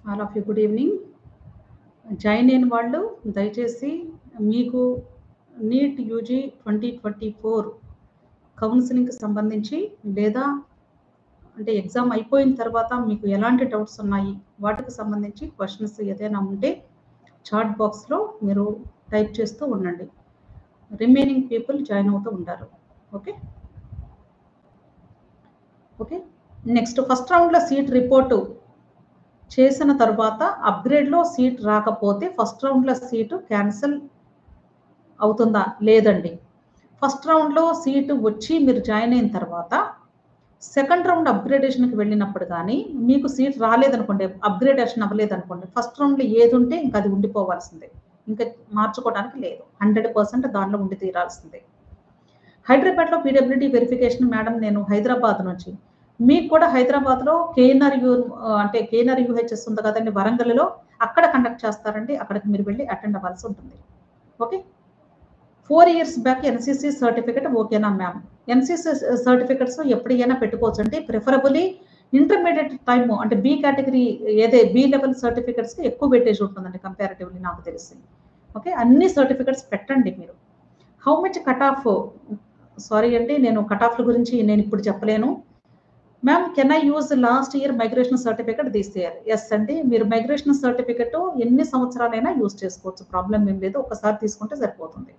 All of you good evening. Join అయిన వాళ్ళు దయచేసి మీకు నీట్ యూజీ 2024 కౌన్సిలింగ్‌కి సంబంధించి లేదా అంటే ఎగ్జామ్ అయిపోయిన తర్వాత మీకు ఎలాంటి డౌట్స్ ఉన్నాయి, వాటికి సంబంధించి క్వెషన్స్ ఏదైనా ఉంటే చాట్ బాక్స్‌లో మీరు టైప్ చేస్తూ ఉండండి. రిమైనింగ్ పీపుల్ జాయిన్ అవుతూ ఉంటారు. ఓకే. నెక్స్ట్ ఫస్ట్ రౌండ్‌లో సీట్ రిపోర్టు చేసిన తర్వాత అప్‌గ్రేడ్‌లో సీట్ రాకపోతే ఫస్ట్ రౌండ్‌లో సీటు క్యాన్సిల్ అవుతుందా? లేదండి. ఫస్ట్ రౌండ్‌లో సీటు వచ్చి మీరు జాయిన్ అయిన తర్వాత సెకండ్ రౌండ్ అప్‌గ్రేడేషన్‌కి వెళ్ళినప్పుడు గానీ మీకు సీట్ రాలేదనుకోండి, అప్‌గ్రేడేషన్ అవ్వలేదనుకోండి, ఫస్ట్ రౌండ్‌లో ఏదుంటే ఇంక అది ఉండిపోవాల్సిందే. ఇంక మార్చుకోవడానికి లేదు. 100% దానిలో ఉండి తీరాల్సిందే. హైదరాబాద్‌లో పీడబ్ల్యూడీ వెరిఫికేషన్ మేడం నేను హైదరాబాద్ నుంచి. మీకు కూడా హైదరాబాద్‌లో అంటే కేఎన్ఆర్ యూహెచ్ఎస్ ఉంది కదండీ వరంగల్‌లో, అక్కడ కండక్ట్ చేస్తారండి. అక్కడికి మీరు వెళ్లి అటెండ్ అవ్వాల్సి ఉంటుంది. Okay. 4 years back NCC certificate ఓకేనా మ్యామ్? ఎన్‌సీసీ సర్టిఫికేట్స్ ఎప్పుడైనా పెట్టుకోవచ్చండి. ప్రిఫరబుల్లీ ఇంటర్మీడియేట్ టైమ్ అంటే బి కేటగిరీ బి లెవెల్ సర్టిఫికేట్స్‌కి ఎక్కువ వెయిటేజ్ ఉంటుందండి కంపారిటివ్‌లీ నాకు తెలిసి. ఓకే. అన్ని సర్టిఫికేట్స్ పెట్టండి మీరు. How much cut off sorry అండి, నేను కట్ ఆఫ్‌ల గురించి నేను ఇప్పుడు చెప్పలేను. Ma'am can I use last year migration certificate this year? Yes అండి. మీరు మైగ్రేషన్ సర్టిఫికేట్ ఎన్ని సంవత్సరాలైనా యూజ్ చేసుకోవచ్చు. ప్రాబ్లమ్ ఏం లేదు. ఒకసారి తీసుకుంటే సరిపోతుంది.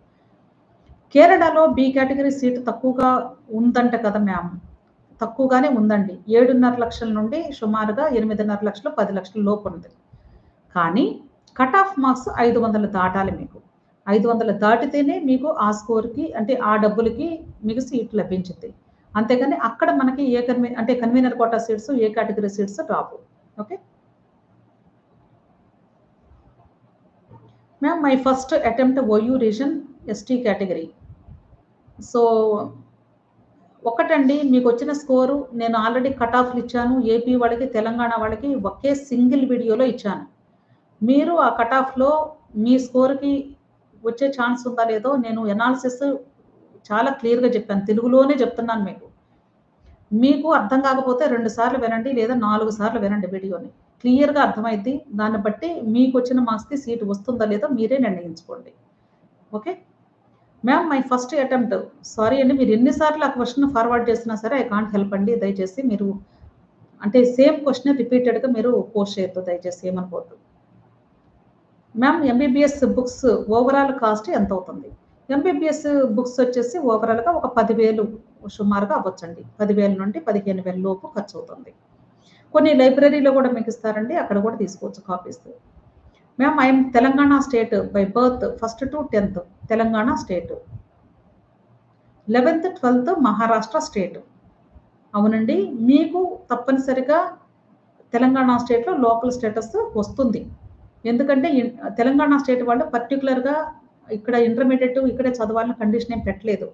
కేరళలో బి కేటగిరీ సీటు తక్కువగా ఉందంట కదా మ్యామ్? తక్కువగానే ఉందండి. 7.5 లక్షల నుండి సుమారుగా 8.5 లక్షలు, 10 లక్షల లోపు ఉంది. కానీ కట్ ఆఫ్ మార్క్స్ 500 దాటాలి మీకు. 500 దాటితేనే మీకు ఆ స్కోర్‌కి అంటే ఆ డబ్బులకి మీకు సీట్ లభించిద్ది. అంతేగాని అక్కడ మనకి అంటే convener quota seats, A category seats రావు. Okay. Ma'am my first attempt OU region ST category. So ఒకటండి, మీకొచ్చిన స్కోరు నేను ఆల్రెడీ కట్ ఆఫ్‌లు ఇచ్చాను. ఏపీ వాళ్ళకి, తెలంగాణ వాళ్ళకి ఒకే సింగిల్ వీడియోలో ఇచ్చాను. మీరు ఆ కట్ ఆఫ్‌లో మీ స్కోర్‌కి వచ్చే ఛాన్స్ ఉందా లేదో నేను ఎనాలిసిస్ చాలా క్లియర్‌గా చెప్పాను. తెలుగులోనే చెప్తున్నాను మీకు. మీకు అర్థం కాకపోతే 2 సార్లు వినండి లేదా 4 సార్లు వినండి వీడియోని. క్లియర్‌గా అర్థమైద్ది. దాన్ని బట్టి మీకొచ్చిన మార్క్స్‌కి సీట్ వస్తుందా లేదో మీరే నిర్ణయించుకోండి. Okay. Ma'am my first attempt. Sorry అండి, మీరు ఎన్ని సార్లు ఆ క్వెషన్ ఫార్వర్డ్ చేసినా సరే ఐ కాంట్ హెల్ప్ అండి. దయచేసి మీరు అంటే సేమ్ క్వెషన్ రిపీటెడ్‌గా మీరు పోస్ట్ చేయొద్దు దయచేసి, ఏమనుకోవద్దు. Ma'am MBBS books overall cost ఎంత అవుతుంది? ఎంబీబీఎస్ బుక్స్ వచ్చేసి ఓవరాల్‌గా ఒక 10,000 సుమారుగా అవ్వొచ్చండి. 10,000 నుండి 15,000 లోపు ఖర్చవుతుంది. కొన్ని లైబ్రరీలో కూడా మీకు ఇస్తారండి. అక్కడ కూడా తీసుకోవచ్చు copies. Ma'am I am Telangana state by birth first to 10థ్ Telangana state. 11th, 12th Maharashtra state. అవునండి. మీకు తప్పనిసరిగా తెలంగాణ స్టేట్‌లో లోకల్ స్టేటస్ వస్తుంది. ఎందుకంటే తెలంగాణ స్టేట్ వాళ్ళు పర్టిక్యులర్‌గా ఇక్కడ ఇంటర్మీడియేట్ ఇక్కడే చదవాలని కండిషన్ ఏం పెట్టలేదు.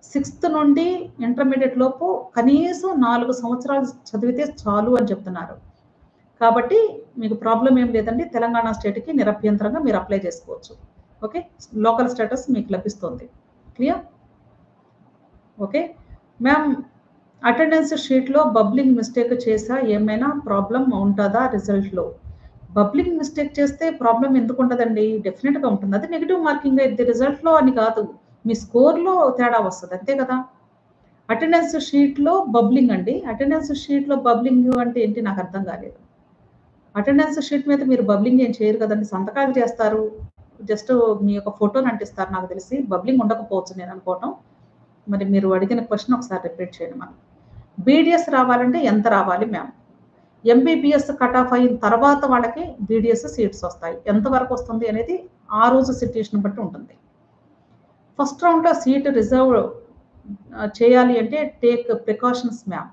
6th నుండి ఇంటర్మీడియేట్ లోపు కనీసం 4 సంవత్సరాలు చదివితే చాలు అని చెప్తున్నారు. కాబట్టి మీకు ప్రాబ్లమ్ ఏం లేదండి. తెలంగాణ స్టేట్‌కి నిరభ్యంతరంగా మీరు అప్లై చేసుకోవచ్చు. ఓకే. లోకల్ స్టేటస్ మీకు లభిస్తుంది. క్లియర్? ఓకే. మ్యామ్ అటెండెన్స్ షీట్‌లో బబ్లింగ్ మిస్టేక్ చేశా, ఏమైనా ప్రాబ్లమ్ ఉంటదా రిజల్ట్‌లో? బబ్లింగ్ మిస్టేక్ చేస్తే ప్రాబ్లమ్ ఎందుకుంటదండి? డెఫినిట్‌గా ఉంటుంది. అది నెగెటివ్ మార్కింగ్ అయిద్ది రిజల్ట్‌లో అని కాదు. మీ స్కోర్‌లో తేడా వస్తది. అంతే కదా! అటెండెన్స్ షీట్‌లో బబ్లింగ్ అండి. అటెండెన్స్ షీట్‌లో బబ్లింగ్ అంటే ఏంటి నాకు అర్థం కాలేదు. అటెండెన్స్ షీట్ మీద మీరు బబ్లింగ్ ఏం చేయరు కదండీ. సంతకాలు చేస్తారు. జస్ట్ మీ యొక్క ఫోటోని అంటిస్తారు నాకు తెలిసి. బబ్లింగ్ ఉండకపోవచ్చు నేను అనుకోవటం. మరి మీరు అడిగిన క్వెషన్ ఒకసారి రిపీట్ చేయండి మనం. బీడీఎస్ రావాలంటే ఎంత రావాలి మ్యామ్? ఎంబీబీఎస్ కట్ ఆఫ్ అయిన తర్వాత వాళ్ళకి బీడీఎస్ సీట్స్ వస్తాయి. ఎంత వరకు వస్తుంది అనేది ఆ రోజు సిట్యుయేషన్ బట్టి ఉంటుంది. ఫస్ట్ రౌండ్‌లో సీట్ రిజర్వ్ చేయాలి అంటే take precautions ma'am.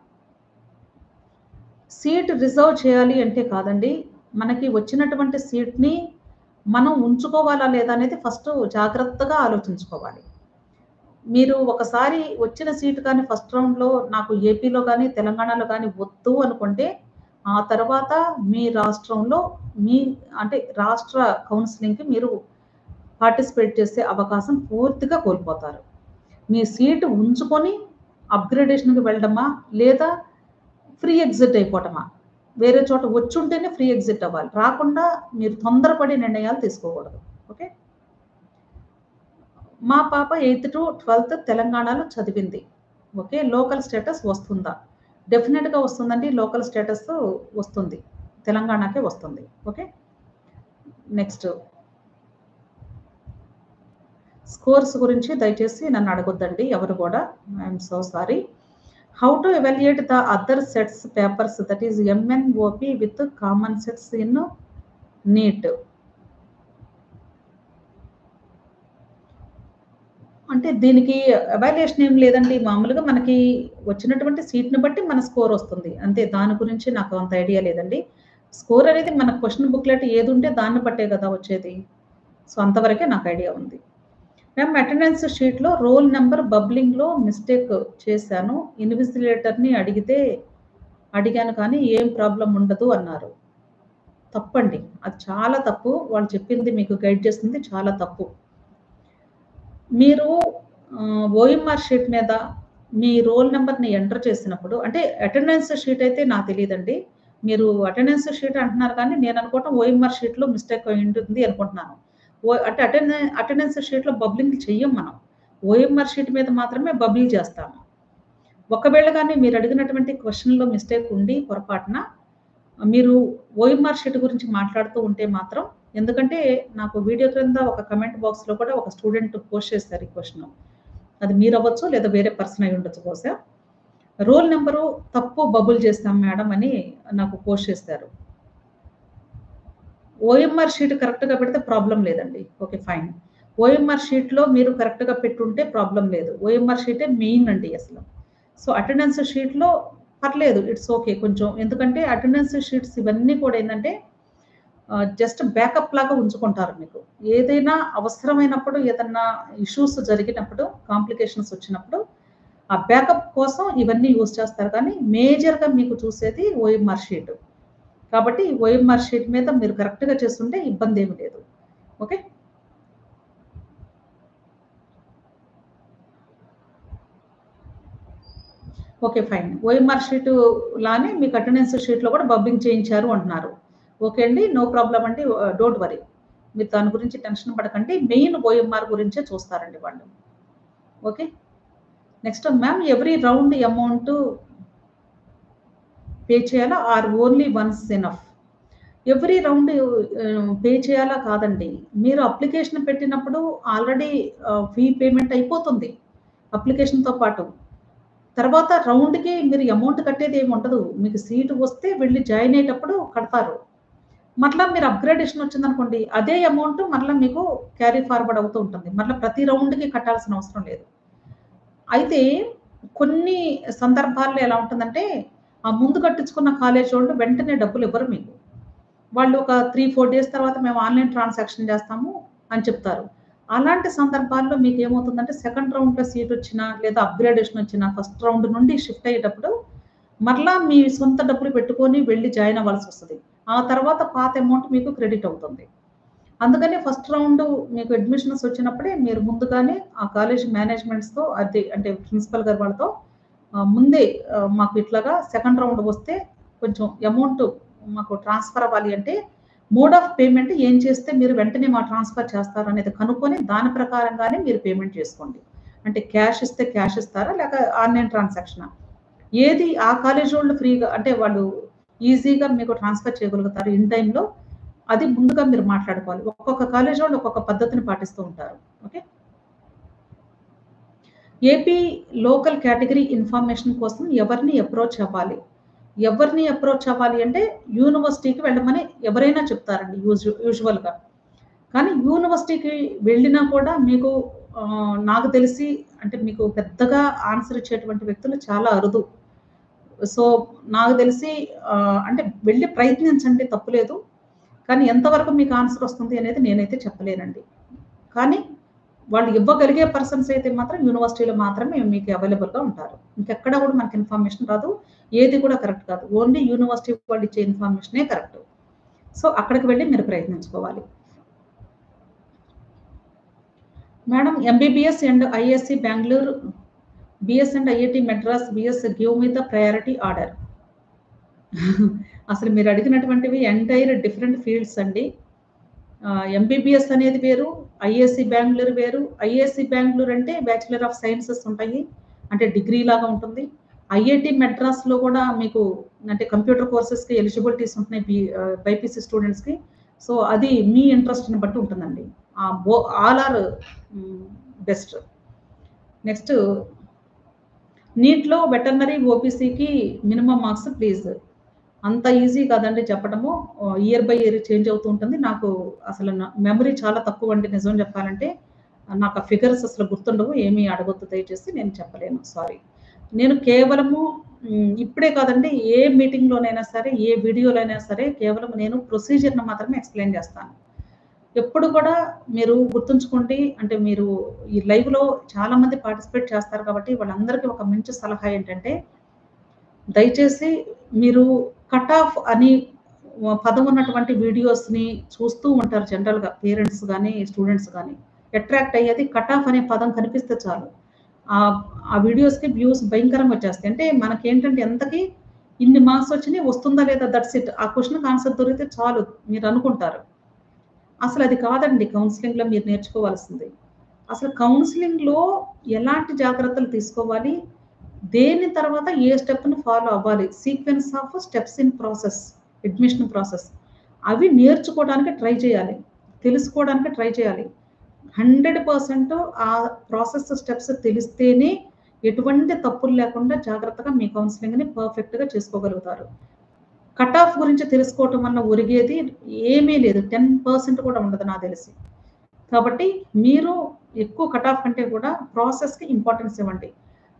Seat reserve చేయాలి అంటే కాదండి. మనకి వచ్చినటువంటి సీట్‌ని మనం ఉంచుకోవాలా లేదా అనేది ఫస్ట్ జాగ్రత్తగా ఆలోచించుకోవాలి. మీరు ఒకసారి వచ్చిన సీట్ కానీ ఫస్ట్ రౌండ్‌లో నాకు ఏపీలో గాని, తెలంగాణలో గాని వద్దు అనుకుంటే, ఆ తర్వాత మీ రాష్ట్రంలో మీ అంటే రాష్ట్ర కౌన్సెలింగ్‌కి మీరు పార్టిసిపేట్ చేసే అవకాశం పూర్తిగా కోల్పోతారు. మీ సీటు ఉంచుకొని అప్‌గ్రేడేషన్‌కి వెళ్ళడమా? లేదా ఫ్రీ ఎగ్జిట్ అయిపోవటమా? వేరే చోట వచ్చుంటేనే ఫ్రీ ఎగ్జిట్ అవ్వాలి. రాకుండా మీరు తొందరపడి నిర్ణయాలు తీసుకోకూడదు. ఓకే. మా పాప 8th to 12th తెలంగాణలో చదివింది. ఓకే. లోకల్ స్టేటస్ వస్తుందా? డెఫినిట్‌గా వస్తుందండి. లోకల్ స్టేటస్ వస్తుంది. తెలంగాణకే వస్తుంది. ఓకే. నెక్స్ట్ స్కోర్స్ గురించి దయచేసి నన్ను అడగొద్దండి ఎవరు కూడా. I'm so sorry. How to evaluate the other sets papers that is MNOP with common sets in neat? అంటే దీనికి ఎవాల్యుయేషన్ ఏం లేదండి. మామూలుగా మనకి వచ్చినటువంటి సీట్‌ని బట్టి మన స్కోర్ వస్తుంది. అంతే. దాని గురించి నాకు అంత ఐడియా లేదండి. స్కోర్ అనేది మన క్వెషన్ బుక్‌లెట్ ఏదుంటే దాన్ని బట్టే కదా వచ్చేది. సో, అంతవరకే నాకు ఐడియా ఉంది. మ్యామ్ అటెండెన్స్ షీట్‌లో రోల్ నంబర్ బబ్లింగ్‌లో మిస్టేక్ చేశాను. ఇన్విజిలేటర్‌ని అడిగాను కానీ ఏం ప్రాబ్లమ్ ఉండదు అన్నారు. తప్పండి. అది చాలా తప్పు. వాళ్ళు చెప్పింది మీకు గైడ్ చేస్తుంది చాలా తప్పు. మీరు ఓఎంఆర్ షీట్ మీద మీ రోల్ నంబర్‌ని ఎంటర్ చేసినప్పుడు అంటే అటెండెన్స్ షీట్ అయితే నాకు తెలీదండి. మీరు అటెండెన్స్ షీట్ అంటున్నారు కానీ నేను అనుకోవటం ఓఎంఆర్ షీట్‌లో మిస్టేక్ అయి ఉంటుంది అనుకుంటున్నాను. అంటే అటెండెన్స్ షీట్‌లో బబ్లింగ్ చెయ్యం మనం. ఓఎంఆర్ షీట్ మీద మాత్రమే బబ్లింగ్ చేస్తాము. ఒకవేళ గాని మీరు అడిగినటువంటి క్వెషన్‌లో మిస్టేక్ ఉండి పొరపాటున మీరు ఓఎంఆర్ షీట్ గురించి మాట్లాడుతూ ఉంటే మాత్రం ఎందుకంటే నాకు వీడియో క్రింద ఒక కామెంట్ బాక్స్‌లో కూడా ఒక స్టూడెంట్ పోస్ట్ చేశారు ఈ క్వెషన్. అది మీరవ్వచ్చు లేదా వేరే పర్సన్ అయి ఉండొచ్చు బహుశా. రోల్ నంబరు తప్పు బబుల్ చేస్తాం మేడం అని నాకు పోస్ట్ చేశారు. ఓఎంఆర్ షీట్ కరెక్ట్‌గా పెడితే ప్రాబ్లమ్ లేదండి. ఓకే. ఫైన్. ఓఎంఆర్ షీట్‌లో మీరు కరెక్ట్‌గా పెట్టుంటే ప్రాబ్లమ్ లేదు. ఓఎంఆర్ షీటే మెయిన్ అండి అసలు. సో, అటెండెన్స్ షీట్‌లో పర్లేదు. It's okay. కొంచెం ఎందుకంటే అటెండెన్స్ షీట్స్ ఇవన్నీ కూడా ఏందంటే జస్ట్ బ్యాకప్ లాగా ఉంచుకుంటారు మీకు. ఏదైనా అవసరమైనప్పుడు ఏదన్నా ఇష్యూస్ జరిగినప్పుడు, కాంప్లికేషన్స్ వచ్చినప్పుడు ఆ బ్యాకప్ కోసం ఇవన్నీ యూజ్ చేస్తారు కానీ మేజర్‌గా మీకు చూసేది ఓఎంఆర్ షీట్. కాబట్టి ఓఎంఆర్ షీట్ మీద మీరు కరెక్ట్‌గా చేసుంటే ఇబ్బందేమి లేదు. Okay. Okay. Fine. OMR sheet లానే మీకు అటెండెన్స్ షీట్‌లో కూడా బబ్లింగ్ చేయించారు అంటున్నారు. ఓకే అండి. నో ప్రాబ్లమ్ అండి. Don't worry. మీరు దాని గురించి టెన్షన్ పడకండి. మెయిన్ ఓఎంఆర్ గురించే చూస్తారండి వాళ్ళు. Okay. Next ma'am every round amount pay చేయాలా or only once enough? Every round pay చేయాలా కాదండి. మీరు అప్లికేషన్ పెట్టినప్పుడు ఆల్రెడీ ఫీ పేమెంట్ అయిపోతుంది. అప్లికేషన్‌తో పాటు. తర్వాత రౌండ్‌కి మీరు అమౌంట్ కట్టేదేమి ఉండదు. మీకు సీట్ వస్తే వెళ్లి జాయిన్ అయ్యేటప్పుడు కడతారు. మరలా మీరు అప్‌గ్రేడేషన్ వచ్చిందనుకోండి, అదే అమౌంట్ మరలా మీకు క్యారీ ఫార్వర్డ్ అవుతూ ఉంటుంది. మరలా ప్రతి రౌండ్‌కి కట్టాల్సిన అవసరం లేదు. అయితే కొన్ని సందర్భాల్లో ఎలా ఉంటుందంటే, ఆ ముందు కట్టించుకున్న కాలేజోళ్ళు వెంటనే డబ్బులివ్వరు మీకు. వాళ్ళు ఒక 3, 4 డేస్ తర్వాత మేము ఆన్‌లైన్ ట్రాన్సాక్షన్ చేస్తాము అని చెప్తారు. అలాంటి సందర్భాల్లో మీకేమవుతుందంటే సెకండ్ రౌండ్‌లో సీటొచ్చినా, లేదా అప్‌గ్రేడేషన్ వచ్చినా ఫస్ట్ రౌండ్ నుండి షిఫ్ట్ అయ్యేటప్పుడు మరలా మీ సొంత డబ్బులు పెట్టుకొని వెళ్లి జాయిన్ అవ్వాల్సొస్తది. ఆ తర్వాత పాత అమౌంట్ మీకు క్రెడిట్ అవుతుంది. అందుకని ఫస్ట్ రౌండ్ మీకు అడ్మిషన్స్ వచ్చినప్పుడే మీరు ముందుగానే ఆ కాలేజ్ మేనేజ్మెంట్స్‌తో అంటే ప్రిన్సిపల్ గారు వాళ్ళతో ముందే మాకు ఇట్లాగా సెకండ్ రౌండ్ వస్తే కొంచెం అమౌంట్ మాకు ట్రాన్స్‌ఫర్ అవ్వాలి అంటే మోడ్ ఆఫ్ పేమెంట్ ఏం చేస్తే మీరు వెంటనే ట్రాన్స్‌ఫర్ చేస్తారు అనేది కనుక్కొని దాని ప్రకారంగానే మీరు పేమెంట్ చేసుకోండి. అంటే క్యాష్ ఇస్తే క్యాష్ ఇస్తారా? లేక ఆన్‌లైన్ ట్రాన్సాక్షనా? ఏది ఆ కాలేజోళ్ళు ఫ్రీగా అంటే వాళ్ళు ఈజీగా మీకు ట్రాన్స్‌ఫర్ చేయగలుగుతారు ఇన్ టైమ్‌లో అది ముందుగా మీరు మాట్లాడుకోవాలి. ఒక్కొక్క కాలేజోళ్ళు ఒక్కొక్క పద్ధతిని పాటిస్తూ ఉంటారు. Okay. AP local category information కోసం ఎవరిని అప్రోచ్ అవ్వాలి? ఎవరిని అప్రోచ్ అవ్వాలి అంటే యూనివర్సిటీకి వెళ్ళమని ఎవరైనా చెప్తారండి యూజువల్‌గా. కానీ యూనివర్సిటీకి వెళ్ళినా కూడా మీకు నాకు తెలిసి అంటే మీకు పెద్దగా ఆన్సర్ ఇచ్చేటువంటి వ్యక్తులు చాలా అరుదు. సో, నాకు తెలిసి అంటే వెళ్లి ప్రయత్నించండి తప్పులేదు. కానీ ఎంతవరకు మీకు ఆన్సర్ వస్తుంది అనేది నేనైతే చెప్పలేనండి. కానీ వాళ్ళు ఇవ్వగలిగే పర్సన్స్ అయితే మాత్రం యూనివర్సిటీలో మాత్రమే మీకు అవైలబుల్‌గా ఉంటారు. ఇంకెక్కడ కూడా మనకి ఇన్ఫర్మేషన్ రాదు. ఏది కూడా కరెక్ట్ కాదు. ఓన్లీ యూనివర్సిటీ వాళ్ళు ఇచ్చే ఇన్ఫర్మేషనే కరెక్ట్. సో, అక్కడికి వెళ్లి మీరు ప్రయత్నించుకోవాలి. Madam MBBS and IISc Bengaluru, BS and IIT Madras, BS give me the priority order. అసలు మీరు అడిగినటువంటివి ఎంటైర్ డిఫరెంట్ ఫీల్డ్స్ అండి. ఎంబీబీఎస్ అనేది వేరు, ఐఏసీ బెంగుళూరు వేరు. ఐఏసీ బెంగుళూరు అంటే బ్యాచిలర్ ఆఫ్ సైన్సెస్ ఉంటాయి. అంటే డిగ్రీ లాగా ఉంటుంది. ఐఐటీ మెడ్రాస్‌లో కూడా మీకు అంటే కంప్యూటర్ కోర్సెస్‌కి ఎలిజిబిలిటీస్ ఉంటున్నాయి బైపీసీ స్టూడెంట్స్‌కి. సో, అది మీ ఇంట్రెస్ట్‌ని బట్టి ఉంటుందండి. All are best. నెక్స్ట్ నీట్‌లో వెటర్నరీ ఓపీసీకి మినిమమ్ మార్క్స్ ప్లీజ్. అంత ఈజీ కాదండి చెప్పడము. ఇయర్ బై ఇయర్ చేంజ్ అవుతూ ఉంటుంది. నాకు అసలు మెమరీ చాలా తక్కువండి నిజం చెప్పాలంటే. నాకు ఆ ఫిగర్స్ అసలు గుర్తుండవు. ఏమీ అడగొద్దు దయచేసి. నేను చెప్పలేను. సారీ. నేను కేవలము ఇప్పుడే కాదండి, ఏ మీటింగ్‌లోనైనా సరే, ఏ వీడియోలో అయినా సరే కేవలం నేను ప్రొసీజర్‌ని మాత్రమే ఎక్స్‌ప్లెయిన్ చేస్తాను. ఎప్పుడు కూడా మీరు గుర్తుంచుకోండి. అంటే మీరు ఈ లైవ్‌లో చాలా మంది పార్టిసిపేట్ చేస్తారు కాబట్టి వాళ్ళందరికీ ఒక మంచి సలహా ఏంటంటే, దయచేసి మీరు కట్ ఆఫ్ అని పదం ఉన్నటువంటి వీడియోస్‌ని చూస్తూ ఉంటారు జనరల్‌గా పేరెంట్స్ గాని, స్టూడెంట్స్ గాని. అట్రాక్ట్ అయ్యేది కట్ ఆఫ్ అనే పదం కనిపిస్తే చాలు. ఆ వీడియోస్‌కి వ్యూస్ భయంకరంగా వచ్చేస్తాయి. అంటే మనకేంటంటే ఎంతకి ఇన్ని మార్క్స్ వచ్చినాయి వస్తుందా లేదా దట్స్ ఇట్. ఆ క్వెషన్‌కి ఆన్సర్ దొరికితే చాలు మీరనుకుంటారు. అసలది కాదండి కౌన్సెలింగ్‌లో మీరు నేర్చుకోవాల్సింది. అసలు కౌన్సెలింగ్‌లో ఎలాంటి జాగ్రత్తలు తీసుకోవాలి? దేని తర్వాత ఏ స్టెప్‌ని ఫాలో అవ్వాలి? Sequence of steps in process, admission process. అవి నేర్చుకోవడానికి ట్రై చేయాలి. తెలుసుకోవడానికి ట్రై చేయాలి. 100% ఆ ప్రాసెస్ స్టెప్స్ తెలిస్తేనే ఎటువంటి తప్పులు లేకుండా జాగ్రత్తగా మీ కౌన్సెలింగ్‌ని పర్ఫెక్ట్‌గా చేసుకోగలుగుతారు. కట్ ఆఫ్ గురించి తెలుసుకోవటం వల్ల ఒరిగేది ఏమీ లేదు. 10% కూడా ఉండదు నాకు తెలిసి. కాబట్టి మీరు ఎక్కువ కట్ ఆఫ్ కంటే కూడా ప్రాసెస్‌కి ఇంపార్టెన్స్ ఇవ్వండి.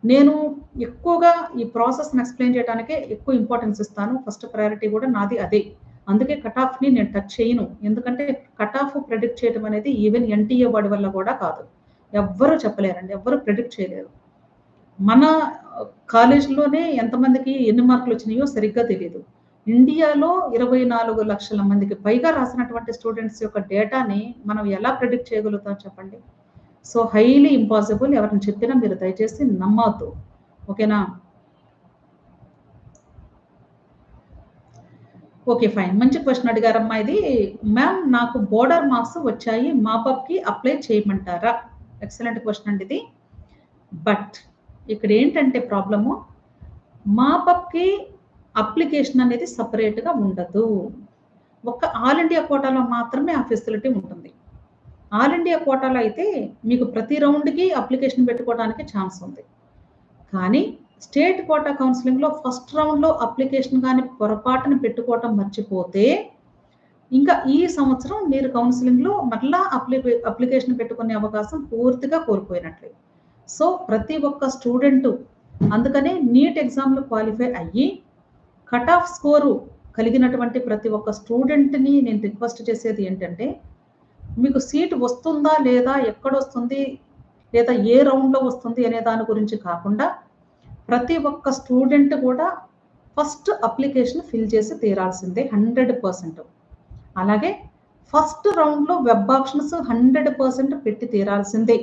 నేను ఎక్కువగా ఈ ప్రాసెస్‌ని ఎక్స్‌ప్లెయిన్ చేయడానికే ఎక్కువ ఇంపార్టెన్స్ ఇస్తాను. ఫస్ట్ ప్రయారిటీ కూడా నాది అదే. అందుకే కట్ ఆఫ్‌ని నేను టచ్ చేయను. ఎందుకంటే కట్ ఆఫ్ ప్రెడిక్ట్ చేయడం అనేది ఈవెన్ ఎన్‌టీఏ వాడి వల్ల కూడా కాదు. ఎవ్వరు చెప్పలేరండి. ఎవ్వరు ప్రెడిక్ట్ చేయలేరు. మన కాలేజీలోనే ఎంతమందికి ఎన్ని మార్కులొచ్చినాయో సరిగ్గా తెలీదు. ఇండియాలో 24,00,000 మందికి పైగా రాసినటువంటి స్టూడెంట్స్ యొక్క డేటాని మనం ఎలా ప్రెడిక్ట్ చేయగలుగుతాం చెప్పండి? So, highly impossible. ఎవరైనా చెప్పినా మీరు దయచేసి నమ్మొద్దు. ఓకేనా? ఓకే. ఫైన్. మంచి క్వెషన్ అడిగారమ్మా ఇది. మ్యామ్ నాకు బోర్డర్ మార్క్స్ వచ్చాయి. మాపప్‌కి అప్లై చేయమంటారా? ఎక్సలెంట్ క్వెషన్ అండి ఇది. బట్ ఇక్కడేంటంటే ప్రాబ్లము మాపప్‌కి అప్లికేషన్ అనేది సెపరేట్‌గా ఉండదు. ఒక్క ఆల్ ఇండియా కోటాలో మాత్రమే ఆ ఫెసిలిటీ ఉంటుంది. ఆల్ ఇండియా కోటాలో అయితే మీకు ప్రతి రౌండ్‌కి అప్లికేషన్ పెట్టుకోవడానికి ఛాన్స్ ఉంది. కానీ స్టేట్ కోటా కౌన్సెలింగ్‌లో ఫస్ట్ రౌండ్‌లో అప్లికేషన్ గాని పొరపాటున పెట్టుకోవటం మర్చిపోతే, ఇంకా ఈ సంవత్సరం మీరు కౌన్సెలింగ్‌లో మరలా అప్లికేషన్ పెట్టుకునే అవకాశం పూర్తిగా కోల్పోయినట్లే. సో, ప్రతి ఒక్క స్టూడెంటు అందుకనే నీట్ ఎగ్జామ్‌లో క్వాలిఫై అయ్యి, కట్ ఆఫ్ స్కోరు కలిగినటువంటి ప్రతి ఒక్క స్టూడెంట్‌ని నేను రిక్వెస్ట్ చేసేది ఏంటంటే, మీకు సీట్ వస్తుందా? లేదా? ఎక్కడొస్తుంది? లేదా ఏ రౌండ్‌లో వస్తుంది? అనే దాని గురించి కాకుండా, ప్రతి ఒక్క స్టూడెంట్ కూడా ఫస్ట్ అప్లికేషన్ ఫిల్ చేసి తీరాల్సిందే 100%. అలాగే ఫస్ట్ రౌండ్‌లో వెబ్ ఆప్షన్స్ 100% పెట్టి తీరాల్సిందే.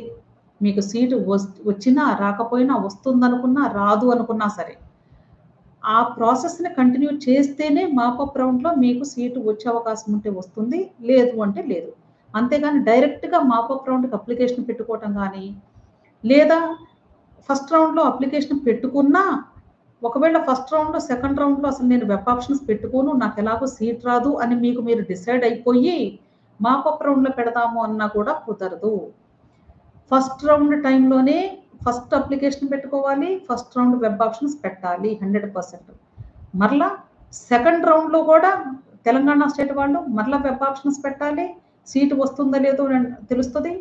మీకు సీటు వచ్చినా, రాకపోయినా, వస్తుందనుకున్నా, రాదు అనుకున్నా సరే. ఆ ప్రాసెస్‌ని కంటిన్యూ చేస్తేనే మాపప్ రౌండ్‌లో మీకు సీటు వచ్చే అవకాశం ఉంటే వస్తుంది. లేదు అంటే లేదు. అంతేగాని డైరెక్ట్‌గా మాపప్ రౌండ్‌కి అప్లికేషన్ పెట్టుకోవటం గానీ, లేదా ఫస్ట్ రౌండ్‌లో అప్లికేషన్ పెట్టుకున్నా, ఒకవేళ ఫస్ట్ రౌండ్‌లో, సెకండ్ రౌండ్‌లో అసలు నేను వెబ్ ఆప్షన్స్ పెట్టుకోను, నాకెలాగో సీట్ రాదు అని మీకు మీరు డిసైడ్ అయిపోయి, మాపప్ రౌండ్‌లో పెడదాము అన్నా కూడా కుదరదు. ఫస్ట్ రౌండ్ టైమ్‌లోనే ఫస్ట్ అప్లికేషన్ పెట్టుకోవాలి. ఫస్ట్ రౌండ్ వెబ్ ఆప్షన్స్ పెట్టాలి 100%. మరలా సెకండ్ రౌండ్‌లో కూడా తెలంగాణ స్టేట్ వాళ్ళు మరలా వెబ్ ఆప్షన్స్ పెట్టాలి. సీట్ వస్తుందో లేదో తెలుస్తది.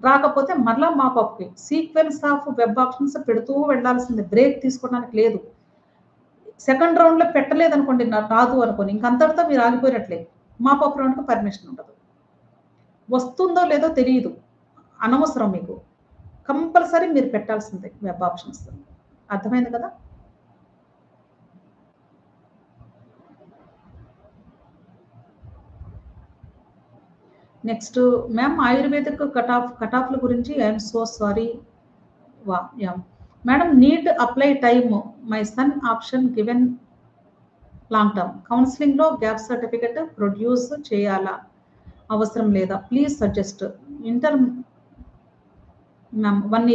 రాకపోతే మరలా మాపప్‌కి. సీక్వెన్స్ ఆఫ్ వెబ్ ఆప్షన్స్ పెడుతూ వెళ్ళాల్సిందే. బ్రేక్ తీసుకోవడానికి లేదు. సెకండ్ రౌండ్‌లో పెట్టలేదనుకోండి రాదు అనుకోని, ఇంక అంతటితో మీరు ఆగిపోయినట్లే. మాపప్ రౌండ్‌కి పర్మిషన్ ఉండదు. వస్తుందో లేదో తెలీదు. అనవసరం మీకు. కంపల్సరీ మీరు పెట్టాల్సిందే వెబ్ ఆప్షన్స్. అర్థమైంది కదా? నెక్స్ట్ మ్యామ్ ఆయుర్వేదిక్ కట్ ఆఫ్‌ల గురించి I am so sorry. Yeah! Madam NEET apply time my son option given long term కౌన్సిలింగ్లో గ్యాప్ సర్టిఫికెట్ ప్రొడ్యూస్ చేయాలా అవసరం లేదా please suggest inter ma'am 1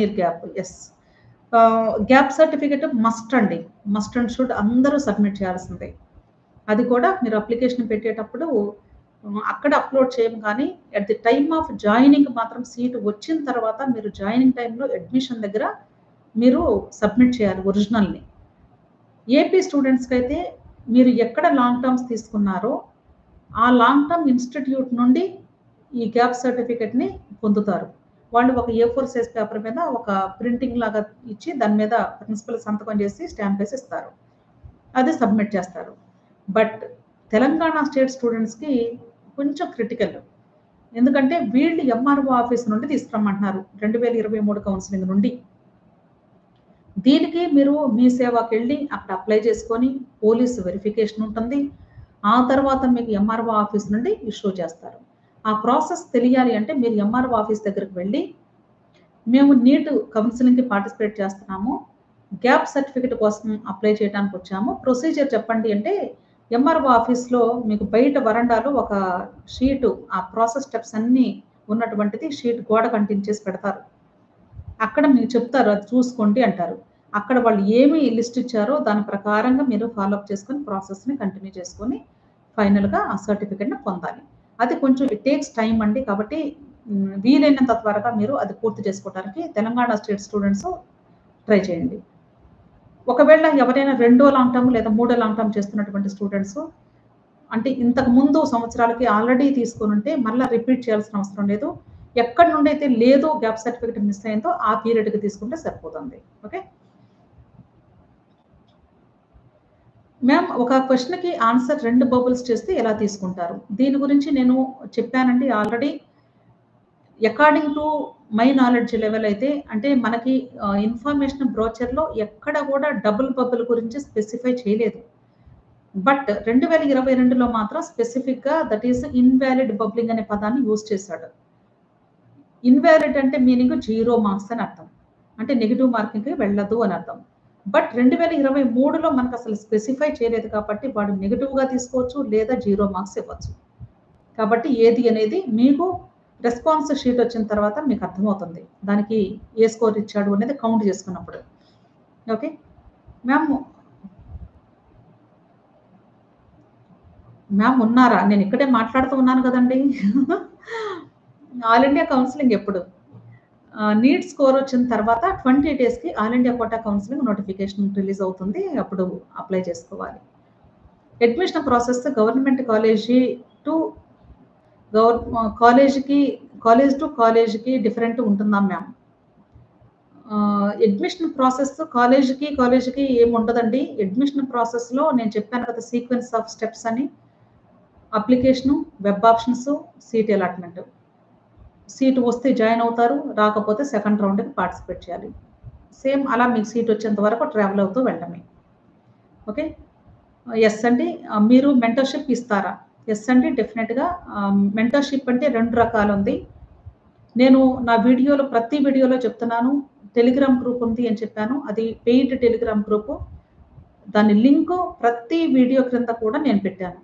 year gap yes gap certificate must అండి must and should అందరూ submit చేయాల్సిందే అది కూడా మీరు అప్లికేషన్ పెట్టేటప్పుడు అక్కడ అప్లోడ్ చేయము కానీ at the time of joining మాత్రం సీట్ వచ్చిన తర్వాత మీరు జాయినింగ్ టైంలో అడ్మిషన్ దగ్గర మీరు సబ్మిట్ చేయాలి ఒరిజినల్ని ఏపీ స్టూడెంట్స్కి అయితే మీరు ఎక్కడ లాంగ్ టర్మ్స్ తీసుకున్నారో ఆ లాంగ్ టర్మ్ ఇన్స్టిట్యూట్ నుండి ఈ గ్యాప్ సర్టిఫికెట్ని పొందుతారు వాళ్ళు ఒక A4 సైజ్ పేపర్ మీద ఒక ప్రింటింగ్ లాగా ఇచ్చి దాని మీద ప్రిన్సిపల్ సంతకం చేసి స్టాంప్ వేసి ఇస్తారు అది సబ్మిట్ చేస్తారు బట్ తెలంగాణ స్టేట్ స్టూడెంట్స్కి కొంచెం క్రిటికల్ ఎందుకంటే వీళ్ళు ఎంఆర్ఓ ఆఫీస్ నుండి తీసుకురమ్మంటున్నారు 2023 కౌన్సిలింగ్ నుండి దీనికి మీరు మీ సేవకి వెళ్ళి అక్కడ అప్లై చేసుకొని పోలీసు వెరిఫికేషన్ ఉంటుంది ఆ తర్వాత మీకు ఎంఆర్ఓ ఆఫీస్ నుండి ఇష్యూ చేస్తారు ఆ ప్రాసెస్ తెలియాలి అంటే మీరు ఎంఆర్ఓ ఆఫీస్ దగ్గరికి వెళ్ళి మేము నీట్ కౌన్సిలింగ్కి పార్టిసిపేట్ చేస్తున్నాము గ్యాప్ సర్టిఫికెట్ కోసం అప్లై చేయడానికి వచ్చాము ప్రొసీజర్ చెప్పండి అంటే ఎంఆర్ఓ ఆఫీస్లో మీకు బయట వరండాలో ఒక షీటు ఆ ప్రాసెస్ స్టెప్స్ అన్నీ ఉన్నటువంటిది షీట్ గోడ కంటించేసి పెడతారు అక్కడ మీకు చెప్తారు అది చూసుకోండి అంటారు అక్కడ వాళ్ళు ఏమి లిస్ట్ ఇచ్చారో దాని ప్రకారంగా మీరు ఫాలోఅప్ చేసుకొని ప్రాసెస్ని కంటిన్యూ చేసుకొని ఫైనల్గా ఆ సర్టిఫికెట్ని పొందాలి అది కొంచెం ఇట్ టేక్స్ టైం అండి కాబట్టి వీలైనంత త్వరగా మీరు అది పూర్తి చేసుకోవడానికి తెలంగాణ స్టేట్ స్టూడెంట్స్ ట్రై చేయండి ఒకవేళ ఎవరైనా 2వ లాంగ్ టర్మ్ లేదా 3వ లాంగ్ టర్మ్ చేస్తున్నటువంటి స్టూడెంట్స్ అంటే ఇంతకు ముందు సంవత్సరాలకి ఆల్రెడీ తీసుకొని ఉంటే మళ్ళీ రిపీట్ చేయాల్సిన అవసరం లేదు ఎక్కడి నుండి అయితే లేదో గ్యాప్ సర్టిఫికెట్ మిస్ అయిందో ఆ పీరియడ్కి తీసుకుంటే సరిపోతుంది ఓకే మ్యామ్ ఒక క్వశ్చన్కి ఆన్సర్ 2 బబుల్స్ చేస్తే ఎలా తీసుకుంటారు దీని గురించి నేను చెప్పానండి already according to my knowledge level అయితే అంటే మనకి ఇన్ఫర్మేషన్ బ్రోచర్లో ఎక్కడ కూడా డబుల్ బబుల్ గురించి స్పెసిఫై చేయలేదు బట్ 2022లో మాత్రం స్పెసిఫిక్గా దట్ ఈస్ ఇన్వాలిడ్ బబ్లింగ్ అనే పదాన్ని యూజ్ చేశాడు ఇన్వాలిడ్ అంటే మీనింగ్ 0 మార్క్స్ అని అర్థం అంటే నెగిటివ్ మార్కింగ్కి వెళ్ళదు అని అర్థం బట్ 2023లో మనకు అసలు స్పెసిఫై చేయలేదు కాబట్టి వాడు నెగిటివ్గా తీసుకోవచ్చు లేదా 0 మార్క్స్ ఇవ్వచ్చు కాబట్టి ఏది అనేది మీకు రెస్పాన్స్ షీట్ వచ్చిన తర్వాత మీకు అర్థమవుతుంది దానికి ఏ స్కోర్ ఇచ్చాడు అనేది కౌంట్ చేసుకున్నప్పుడు ఓకే మ్యామ్ ఉన్నారా నేను ఇక్కడే మాట్లాడుతూ ఉన్నాను కదండి ఆల్ ఇండియా కౌన్సిలింగ్ ఎప్పుడు నీట్ స్కోర్ వచ్చిన తర్వాత 20 డేస్కి all India quota counselling notification release అవుతుంది అప్పుడు అప్లై చేసుకోవాలి admission process government college to కాలేజ్కి డిఫరెంట్ ఉంటుందా మ్యామ్ అడ్మిషన్ ప్రాసెస్ కాలేజ్కి ఏమి ఉండదండి అడ్మిషన్ ప్రాసెస్లో నేను చెప్పాను కదా సీక్వెన్స్ ఆఫ్ స్టెప్స్ అని application web options seat allotment seat వస్తే జాయిన్ అవుతారు రాకపోతే సెకండ్ రౌండ్కి పార్టిసిపేట్ చేయాలి సేమ్ అలా మీకు సీట్ వచ్చేంత వరకు ట్రావెల్ అవుతూ వెళ్ళడమే ఓకే ఎస్ అండి మీరు మెంటర్షిప్ ఇస్తారా ఎస్ అండి డెఫినెట్గా మెంటర్షిప్ అంటే 2 రకాలు ఉంది నేను నా ప్రతి వీడియోలో చెప్తున్నాను టెలిగ్రామ్ గ్రూప్ ఉంది అని చెప్పాను అది పెయిడ్ టెలిగ్రామ్ గ్రూపు దాని లింకు ప్రతి వీడియో క్రింద కూడా నేను పెట్టాను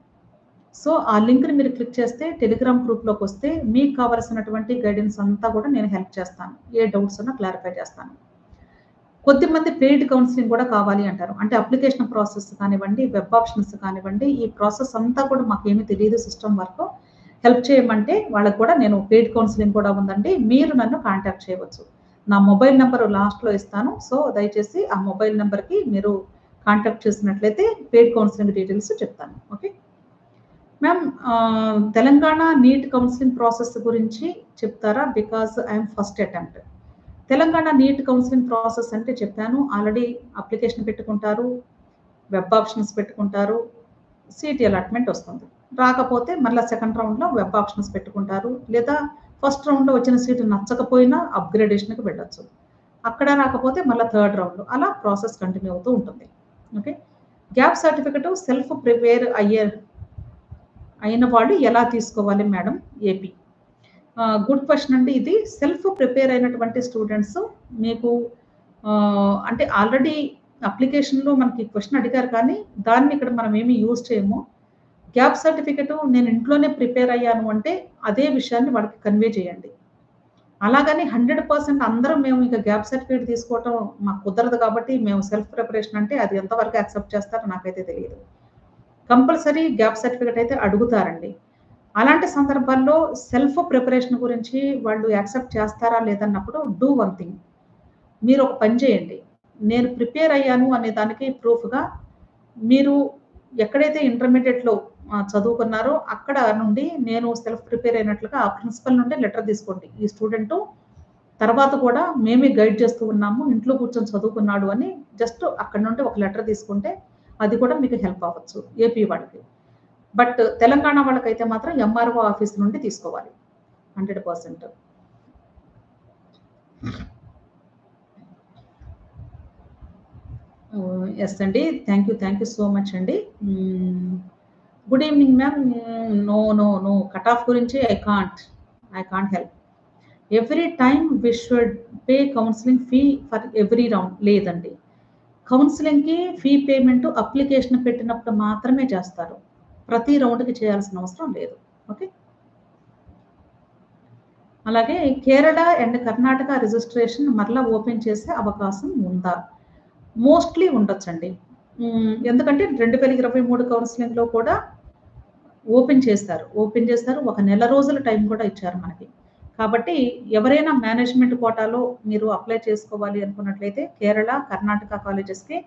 సో ఆ లింక్ని మీరు క్లిక్ చేస్తే టెలిగ్రామ్ గ్రూప్లోకి వస్తే మీకు కావాల్సినటువంటి గైడెన్స్ అంతా కూడా నేను హెల్ప్ చేస్తాను ఏ డౌట్స్ ఉన్నా క్లారిఫై చేస్తాను కొద్దిమంది పెయిడ్ కౌన్సిలింగ్ కూడా కావాలి అంటారు అంటే అప్లికేషన్ ప్రాసెస్ కానివ్వండి వెబ్ ఆప్షన్స్ కానివ్వండి ఈ ప్రాసెస్ అంతా కూడా మాకేమీ తెలియదు సిస్టమ్ వరకు హెల్ప్ చేయమంటే వాళ్ళకి కూడా నేను పెయిడ్ కౌన్సిలింగ్ కూడా ఉందండి మీరు నన్ను కాంటాక్ట్ చేయవచ్చు నా మొబైల్ నెంబర్ లాస్ట్లో ఇస్తాను సో దయచేసి ఆ మొబైల్ నెంబర్కి మీరు కాంటాక్ట్ చేసినట్లయితే పెయిడ్ కౌన్సిలింగ్ డీటెయిల్స్ చెప్తాను okay ma'am Telangana NEET counselling process గురించి చెప్తారా because I'm first attempt Telangana NEET counselling process అంటే చెప్పాను ఆల్రెడీ అప్లికేషన్ పెట్టుకుంటారు వెబ్ ఆప్షన్స్ పెట్టుకుంటారు సీట్ అలాట్మెంట్ వస్తుంది రాకపోతే మళ్ళీ సెకండ్ రౌండ్లో వెబ్ ఆప్షన్స్ పెట్టుకుంటారు లేదా ఫస్ట్ రౌండ్లో వచ్చిన సీటు నచ్చకపోయినా అప్గ్రేడేషన్కి వెళ్ళచ్చు అక్కడ రాకపోతే మళ్ళీ థర్డ్ రౌండ్ అలా ప్రాసెస్ కంటిన్యూ అవుతూ ఉంటుంది okay gap certificate self prepare అయిన వాళ్ళు ఎలా తీసుకోవాలి మేడం ఏపీ గుడ్ క్వశ్చన్ అండి ఇది సెల్ఫ్ ప్రిపేర్ అయినటువంటి స్టూడెంట్స్ మీకు అంటే ఆల్రెడీ అప్లికేషన్‌లో మనకి క్వెషన్ అడిగారు కానీ, దాన్ని ఇక్కడ మనం ఏమి యూజ్ చేయము. గ్యాప్ సర్టిఫికేట్ నేను ఇంట్లోనే ప్రిపేర్ అయ్యాను అంటే, అదే విషయాన్ని వాళ్ళకి కన్వే చేయండి. అలాగని 100% అందరం మేము ఇక గ్యాప్ సర్టిఫికేట్ తీసుకోవటం మాకు కుదరదు కాబట్టి, మేము సెల్ఫ్ ప్రిపరేషన్ అంటే అది ఎంతవరకు యాక్సెప్ట్ చేస్తారో నాకైతే తెలీదు. కంపల్సరీ గ్యాప్ సర్టిఫికేట్ అయితే అడుగుతారండి. అలాంటి సందర్భాల్లో సెల్ఫ్ ప్రిపరేషన్ గురించి వాళ్ళు యాక్సెప్ట్ చేస్తారా లేదన్నప్పుడు డూ వన్ థింగ్. మీరు ఒక పని చేయండి. నేను ప్రిపేర్ అయ్యాను అనే దానికి ప్రూఫ్‌గా మీరు ఎక్కడైతే ఇంటర్మీడియేట్‌లో చదువుకున్నారో అక్కడ నుండి నేను సెల్ఫ్ ప్రిపేర్ అయినట్లుగా ఆ ప్రిన్సిపల్ నుండి లెటర్ తీసుకోండి. ఈ స్టూడెంటు తర్వాత కూడా మేమే గైడ్ చేస్తూ ఉన్నాము. ఇంట్లో కూర్చొని చదువుకున్నాడు అని జస్ట్ అక్కడి నుండి ఒక లెటర్ తీసుకుంటే అది కూడా మీకు హెల్ప్ అవ్వచ్చు ఏపీ వాళ్ళకి. బట్ తెలంగాణ వాళ్ళకైతే మాత్రం ఎంఆర్ఓ ఆఫీస్ నుండి తీసుకోవాలి 100%. యెస్ అండి. థ్యాంక్ యూ సో మచ్ అండి. Good evening ma'am. No. Cut off గురించి I can't help. Every time we should pay counselling fee for every round లేదండి. కౌన్సెలింగ్‌కి ఫీ పేమెంట్ అప్లికేషన్ పెట్టినప్పుడు మాత్రమే చేస్తారు. ప్రతి రౌండ్‌కి చేయాల్సిన అవసరం లేదు. ఓకే. అలాగే కేరళ అండ్ కర్ణాటక రిజిస్ట్రేషన్ మరలా ఓపెన్ చేసే అవకాశం ఉందా? మోస్ట్‌లీ ఉండొచ్చండి. ఎందుకంటే 2023 కౌన్సెలింగ్‌లో కూడా ఓపెన్ చేస్తారు. ఒక నెల రోజుల టైం కూడా ఇచ్చారు మనకి. కాబట్టి ఎవరైనా మేనేజ్మెంట్ కోటాలో మీరు అప్లై చేసుకోవాలి అనుకున్నట్లయితే కేరళ, కర్ణాటక కాలేజెస్‌కి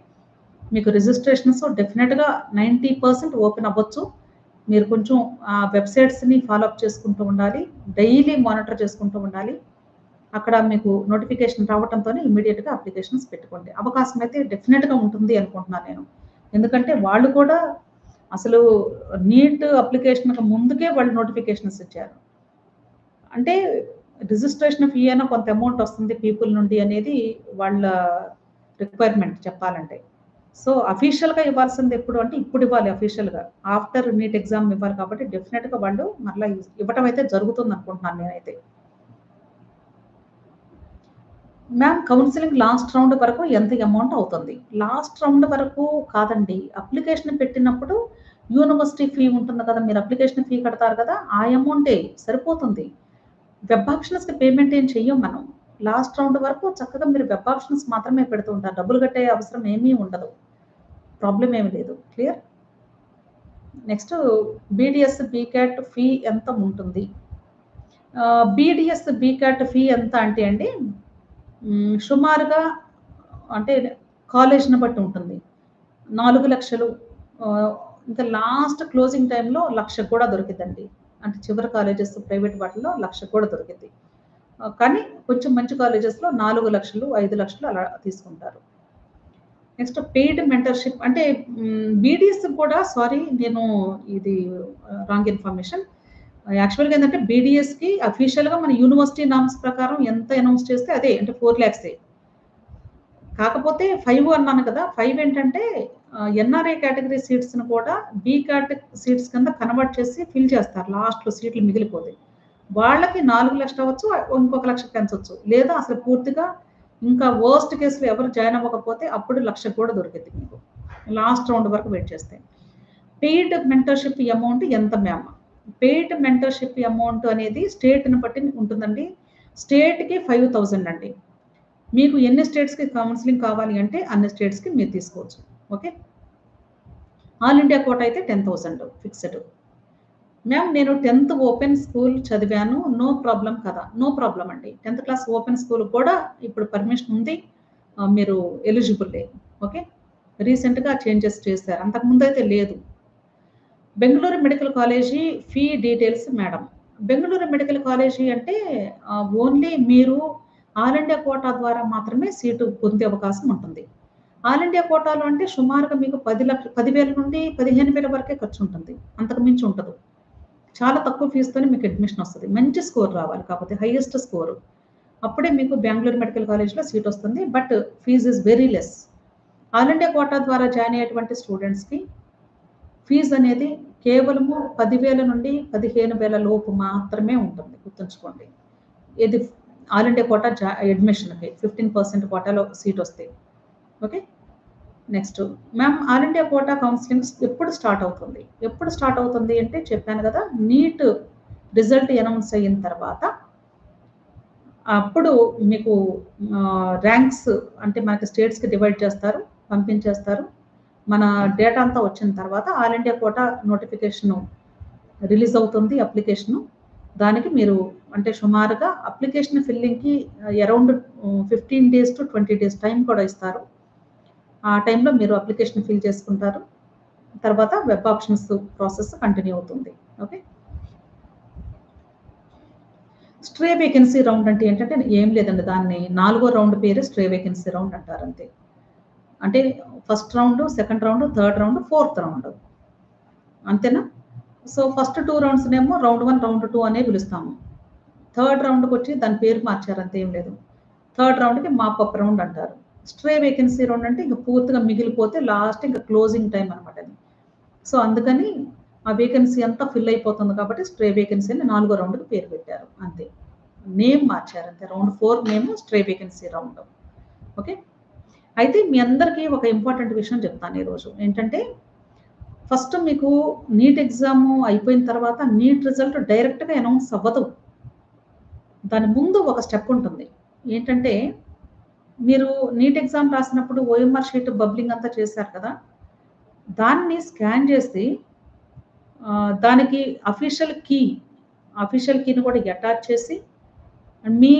మీకు రిజిస్ట్రేషన్స్ డెఫినిట్‌గా 90% ఓపెన్ అవ్వచ్చు. మీరు కొంచెం వెబ్‌సైట్స్‌ని ఫాలో అప్ చేసుకుంటూ ఉండాలి. డైలీ మానిటర్ చేసుకుంటూ ఉండాలి. అక్కడ మీకు నోటిఫికేషన్ రావటంతోనే ఇమ్మీడియేట్‌గా అప్లికేషన్స్ పెట్టుకోండి. అవకాశం అయితే డెఫినిట్‌గా ఉంటుంది అనుకుంటున్నాను నేను. ఎందుకంటే వాళ్ళు కూడా అసలు నీట్ అప్లికేషన్‌కి ముందుకే వాళ్ళు నోటిఫికేషన్స్ ఇచ్చారు. అంటే రిజిస్ట్రేషన్ ఫీ అయినా కొంత అమౌంట్ వస్తుంది పీపుల్ నుండి అనేది వాళ్ళ రిక్వైర్మెంట్ చెప్పాలంటే. సో, అఫీషియల్‌గా ఇవ్వాల్సింది ఎప్పుడు అంటే ఇప్పుడు ఇవ్వాలి అఫీషియల్‌గా. ఆఫ్టర్ నీట్ ఎగ్జామ్ ఇవ్వాలి కాబట్టి డెఫినిట్‌గా వాళ్ళు మరలా ఇవ్వటం అయితే జరుగుతుందనుకుంటున్నాను నేనైతే. మ్యామ్ కౌన్సెలింగ్ లాస్ట్ రౌండ్ వరకు ఎంత అమౌంట్ అవుతుంది? లాస్ట్ రౌండ్ వరకు కాదండి. అప్లికేషన్ పెట్టినప్పుడు యూనివర్సిటీ ఫీ ఉంటుంది కదా! మీరు అప్లికేషన్ ఫీ కడతారు కదా! ఆ అమౌంటే సరిపోతుంది. వెబ్ ఆప్షన్స్‌కి పేమెంట్ ఏం చెయ్యం మనం. లాస్ట్ రౌండ్ వరకు చక్కగా మీరు వెబ్ ఆప్షన్స్ మాత్రమే పెడుతూ ఉంటారు. డబ్బులు కట్టే అవసరం ఏమీ ఉండదు. ప్రాబ్లమ్ ఏమి లేదు. క్లియర్? నెక్స్ట్ బీడీఎస్, బీకాట్ ఫీ ఎంత ఉంటుంది? బీడీఎస్, బీకాట్ ఫీ ఎంత అంటే అండి సుమారుగా అంటే కాలేజ్‌ని బట్టి ఉంటుంది. 4,00,000 ఇంకా లాస్ట్ క్లోజింగ్ టైమ్‌లో 1,00,000 కూడా దొరికిద్దండి. అంటే చివరి కాలేజెస్ ప్రైవేట్ వాటిల్లో 1,00,000 కూడా దొరికిద్ది. కానీ కొంచెం మంచి కాలేజెస్‌లో 4,00,000, 5,00,000 అలా తీసుకుంటారు. నెక్స్ట్ పెయిడ్ మెంటర్‌షిప్ అంటే బీడీఎస్ కూడా సారీ నేను ఇది రాంగ్ ఇన్ఫర్మేషన్. యాక్చువల్‌గా ఏందంటే బీడీఎస్‌కి అఫీషియల్‌గా మన యూనివర్సిటీ నార్మ్స్ ప్రకారం ఎంత అనౌన్స్ చేస్తే అదే అంటే 4,00,000 కాకపోతే 5 అన్నాను కదా! 5 ఏంటంటే ఎన్ఆర్ఐ కేటగరీ సీట్స్‌ని కూడా బీకాట్ సీట్స్ కింద కన్వర్ట్ చేసి ఫిల్ చేస్తారు. లాస్ట్‌లో సీట్లు మిగిలిపోతే. వాళ్ళకి 4,00,000 అవ్వచ్చు. ఇంకొక 1,00,000 పెంచొచ్చు. లేదా అసలు పూర్తిగా ఇంకా వర్స్ట్ కేస్‌లో ఎవరు జాయిన్ అవ్వకపోతే అప్పుడు 1,00,000 కూడా దొరికిద్ది మీకు. లాస్ట్ రౌండ్ వరకు వెయిట్ చేస్తే. పెయిడ్ మెంటర్‌షిప్ అమౌంట్ ఎంత మ్యామ్? పెయిడ్ మెంటర్‌షిప్ అమౌంట్ అనేది స్టేట్‌ని బట్టి ఉంటుందండి. స్టేట్‌కి 5,000 అండి. మీకు ఎన్ని స్టేట్స్‌కి కౌన్సెలింగ్ కావాలి అంటే అన్ని స్టేట్స్‌కి మీరు తీసుకోవచ్చు. ఓకే. ఆల్ ఇండియా కోటా అయితే 10,000 ఫిక్స్‌డ్. మ్యామ్ నేను 10థ్ ఓపెన్ స్కూల్ చదివాను. నో ప్రాబ్లమ్ కదా! నో ప్రాబ్లమ్ అండి. 10థ్ క్లాస్ ఓపెన్ స్కూల్‌కి కూడా ఇప్పుడు పర్మిషన్ ఉంది. మీరు ఎలిజిబులే. ఓకే. రీసెంట్‌గా చేంజెస్ చేశారు. అంతకుముందయితే లేదు. Bengaluru medical college fee details madam. Bengaluru medical college అంటే ఓన్లీ మీరు ఆల్ ఇండియా కోటా ద్వారా మాత్రమే సీటు పొందే అవకాశం ఉంటుంది. ఆల్ ఇండియా కోటాలో అంటే సుమారుగా మీకు 10,000 నుండి 15,000 వరకే ఖర్చుంటుంది. అంతకు మించి ఉండదు. చాలా తక్కువ ఫీజుతోనే మీకు అడ్మిషన్ వస్తది. మంచి స్కోర్ రావాలి కాకపోతే హైయెస్ట్ స్కోర్. అప్పుడే మీకు బెంగుళూరు మెడికల్ కాలేజ్‌లో సీట్ వస్తుంది. But fees is very less. All India quota ద్వారా జాయిన్ అయ్యేటువంటి స్టూడెంట్స్‌కి ఫీజ్ అనేది కేవలము 10,000 నుండి 15,000 లోపు మాత్రమే ఉంటుంది. గుర్తుంచుకోండి. ఇది ఆల్ ఇండియా కోటా అడ్మిషన్‌కి 15% కోటాలో సీట్ వస్తే. Okay. Next ma'am all India quota counselling ఎప్పుడు స్టార్ట్ అవుతుంది? ఎప్పుడు స్టార్ట్ అవుతుంది అంటే చెప్పాను కదా, నీట్ రిజల్ట్ అనౌన్స్ అయిన తర్వాత అప్పుడు మీకు ర్యాంక్స్ అంటే మనకి స్టేట్స్‌కి డివైడ్ చేస్తారు, పంపించేస్తారు. మన డేటా అంతా వచ్చిన తర్వాత all India quota notification release అవుతుంది అప్లికేషను. దానికి మీరు అంటే సుమారుగా అప్లికేషన్ ఫిల్లింగ్‌కి around 15 days to 20 days time కూడా ఇస్తారు. ఆ టైంలో మీరు అప్లికేషన్ ఫిల్ చేసుకుంటారు. తర్వాత వెబ్ ఆప్షన్స్ ప్రాసెస్ కంటిన్యూ అవుతుంది. ఓకే. స్ట్రే వేకెన్సీ రౌండ్ అంటే ఏంటంటే ఏం లేదండి. దాన్ని 4గో రౌండ్ పేరే స్ట్రే వేకెన్సీ రౌండ్ అంటారు అంతే. అంటే first round, second round, third round, fourth round. అంతేనా? సో ఫస్ట్ 2 రౌండ్స్‌నేమో రౌండ్ 1, రౌండ్ 2 అనే పిలుస్తాము. థర్డ్ రౌండ్‌కొచ్చి దాని పేరు మార్చారు అంతే, ఏం లేదు. థర్డ్ రౌండ్‌కి మాప్ అప్ రౌండ్ అంటారు. స్ట్రే వేకెన్సీ రౌండ్ అంటే ఇంక పూర్తిగా మిగిలిపోతే లాస్ట్ ఇంక క్లోజింగ్ టైమ్ అనమాట అది. సో అందుకని ఆ వేకెన్సీ అంతా ఫిల్ అయిపోతుంది కాబట్టి స్ట్రే వేకెన్సీ అని 4గో రౌండ్‌కి పేరు పెట్టారు అంతే. నేమ్ మార్చారు అంతే. Round 4 name stray vacancy round. Okay. అయితే మీ అందరికీ ఒక ఇంపార్టెంట్ విషయం చెప్తాను ఈరోజు. ఏంటంటే ఫస్ట్ మీకు నీట్ ఎగ్జామ్ అయిపోయిన తర్వాత నీట్ రిజల్ట్ డైరెక్ట్‌గా అనౌన్స్ అవ్వదు. దాని ముందు ఒక స్టెప్ ఉంటుంది. ఏంటంటే మీరు నీట్ ఎగ్జామ్ రాసినప్పుడు ఓఎంఆర్ షీట్ బబ్లింగ్ అంతా చేశారు కదా! దాన్ని స్కాన్ చేసి దానికి అఫీషియల్ కీని కూడా అటాచ్ చేసి మీ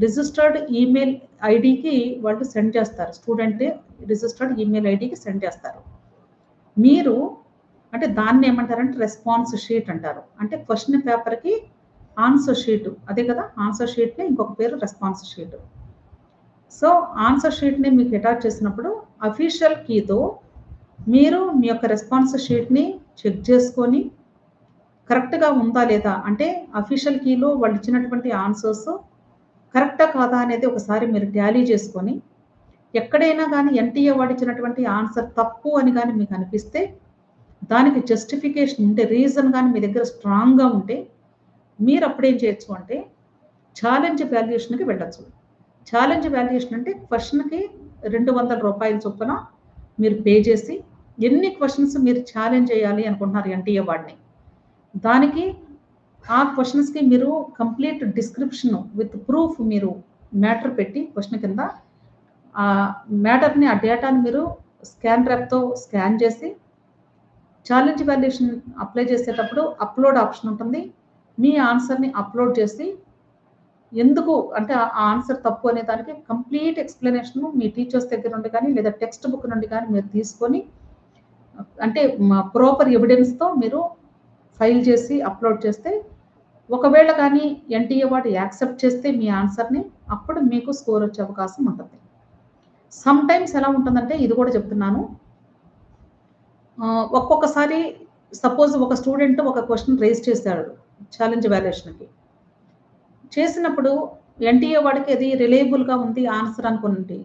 రిజిస్టర్డ్ ఈమెయిల్ ఐడీకి వాళ్ళు సెండ్ చేస్తారు. స్టూడెంట్ రిజిస్టర్డ్ ఈమెయిల్ ఐడీకి సెండ్ చేస్తారు. మీరు అంటే దాన్ని ఏమంటారంటే రెస్పాన్స్ షీట్ అంటారు. అంటే క్వెషన్ పేపర్‌కి ఆన్సర్ షీట్ అదే కదా! ఆన్సర్ షీట్‌ని ఇంకొక పేరు రెస్పాన్స్ షీట్. సో ఆన్సర్ షీట్‌ని మీకు అటాచ్ చేసినప్పుడు అఫీషియల్ కీతో మీరు మీ యొక్క రెస్పాన్స్ షీట్‌ని చెక్ చేసుకొని కరెక్ట్‌గా ఉందా లేదా, అంటే అఫీషియల్ కీలో వాళ్ళు ఇచ్చినటువంటి ఆన్సర్స్ కరెక్టా కాదా అనేది ఒకసారి మీరు టాలీ చేసుకొని, ఎక్కడైనా గాని ఎన్‌టీఏ వాడిచ్చినటువంటి ఆన్సర్ తప్పు అని గాని మీకు అనిపిస్తే, దానికి జస్టిఫికేషన్ ఉంటే, రీజన్ గాని మీ దగ్గర స్ట్రాంగ్‌గా ఉంటే, మీరు అప్పుడేం చేయొచ్చు అంటే ఛాలెంజ్ వాల్యుయేషన్‌కి వెళ్ళొచ్చు. ఛాలెంజ్ వాల్యుయేషన్ అంటే క్వెషన్‌కి రూ. 200 చొప్పున మీరు పే చేసి, ఎన్ని క్వెషన్స్ మీరు ఛాలెంజ్ చేయాలి అనుకుంటున్నారు ఎన్‌టీఏ వాడిని, దానికి ఆ క్వెషన్స్‌కి మీరు కంప్లీట్ డిస్క్రిప్షన్ విత్ ప్రూఫ్ మీరు మ్యాటర్ పెట్టి క్వెషన్ కింద ఆ మ్యాటర్‌ని, ఆ డేటాని మీరు స్కాన్ ర్యాప్‌తో స్కాన్ చేసి, ఛాలెంజ్ వాల్యుయేషన్ అప్లై చేసేటప్పుడు అప్‌లోడ్ ఆప్షన్ ఉంటుంది. మీ ఆన్సర్‌ని అప్‌లోడ్ చేసి, ఎందుకు అంటే ఆ ఆన్సర్ తప్పు అనే దానికి కంప్లీట్ ఎక్స్‌ప్లనేషన్ మీ టీచర్స్ దగ్గర నుండి కానీ, లేదా టెక్స్ట్ బుక్ నుండి కానీ మీరు తీసుకొని, అంటే ప్రాపర్ ఎవిడెన్స్‌తో మీరు ఫైల్ చేసి అప్‌లోడ్ చేస్తే, ఒకవేళ కానీ ఎన్‌టీఏ వాడు యాక్సెప్ట్ చేస్తే మీ ఆన్సర్‌ని, అప్పుడు మీకు స్కోర్ వచ్చే అవకాశం ఉంటుంది. సమ్ టైమ్స్ ఎలా ఉంటుందంటే ఇది కూడా చెప్తున్నాను. ఒక్కొక్కసారి సపోజ్ ఒక స్టూడెంట్ ఒక క్వెషన్ రైజ్ చేశాడు ఛాలెంజ్ వాల్యుయేషన్‌కి. చేసినప్పుడు ఎన్‌టీఏ వాడికి అది రిలయబుల్‌గా ఉంది ఆన్సర్ అనుకోనండి.